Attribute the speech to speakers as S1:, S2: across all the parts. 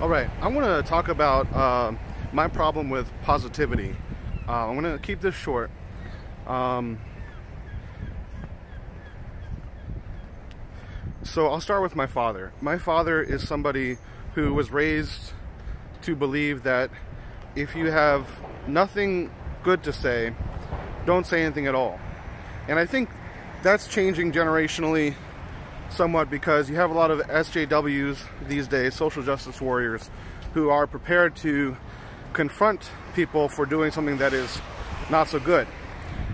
S1: All right, I want to talk about my problem with positivity. I'm going to keep this short. So I'll start with my father. My father is somebody who was raised to believe that if you have nothing good to say, don't say anything at all. And I think that's changing generationally somewhat, because you have a lot of SJWs these days, social justice warriors, who are prepared to confront people for doing something that is not so good.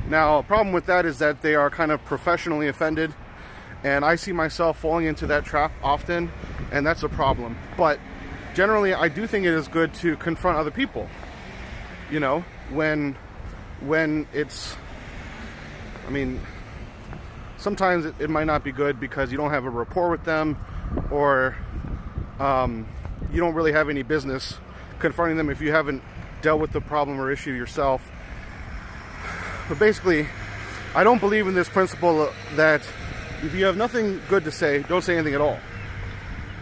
S1: Now, a problem with that is that they are kind of professionally offended, and I see myself falling into that trap often, and that's a problem. But generally, I do think it is good to confront other people. You know, when it's, I mean, sometimes it might not be good because you don't have a rapport with them, or you don't really have any business confronting them if you haven't dealt with the problem or issue yourself. But basically, I don't believe in this principle that if you have nothing good to say, don't say anything at all.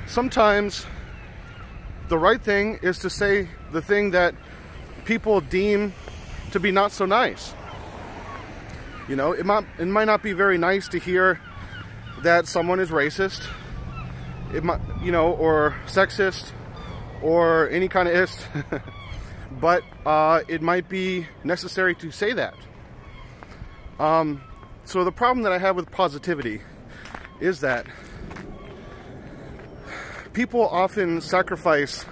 S1: Sometimes the right thing is to say the thing that people deem to be not so nice. You know, it might not be very nice to hear that someone is racist, it might, you know, or sexist, or any kind of ist, but it might be necessary to say that. So the problem that I have with positivity is that people often sacrifice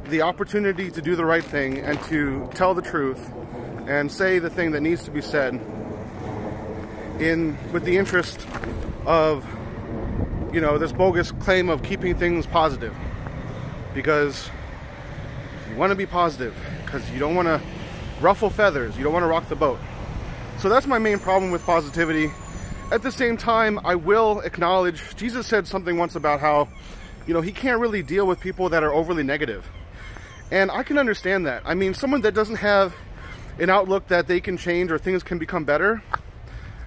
S1: the opportunity to do the right thing and to tell the truth and say the thing that needs to be said with the interest of, you know, this bogus claim of keeping things positive, because you want to be positive, because you don't want to ruffle feathers, you don't want to rock the boat. So that's my main problem with positivity. At the same time, I will acknowledge, Jesus said something once about how, you know, he can't really deal with people that are overly negative. And I can understand that. I mean, someone that doesn't have an outlook that they can change or things can become better,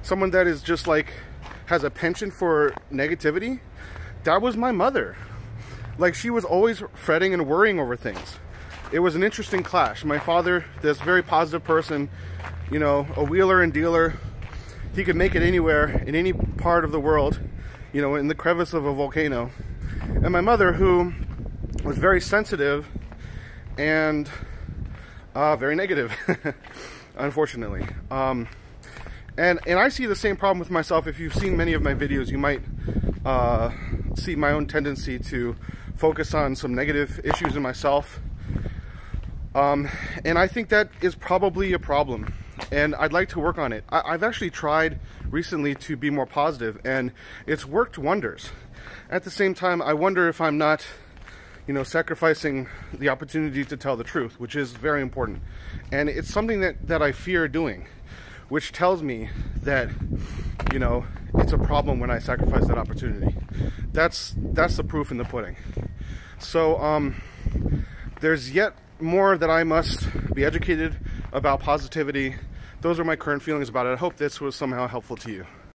S1: someone that is just like, has a penchant for negativity, that was my mother. Like, she was always fretting and worrying over things. It was an interesting clash. My father, this very positive person, you know, a wheeler and dealer, he could make it anywhere, in any part of the world, you know, in the crevice of a volcano. And my mother, who was very sensitive and very negative, unfortunately. And I see the same problem with myself. If you've seen many of my videos, you might see my own tendency to focus on some negative issues in myself. And I think that is probably a problem, and I'd like to work on it. I've actually tried recently to be more positive, and it's worked wonders. At the same time, I wonder if I'm not, you know, sacrificing the opportunity to tell the truth, which is very important. And it's something that I fear doing, which tells me that, you know, it's a problem when I sacrifice that opportunity. That's the proof in the pudding. So there's yet more that I must be educated about positivity. Those are my current feelings about it. I hope this was somehow helpful to you.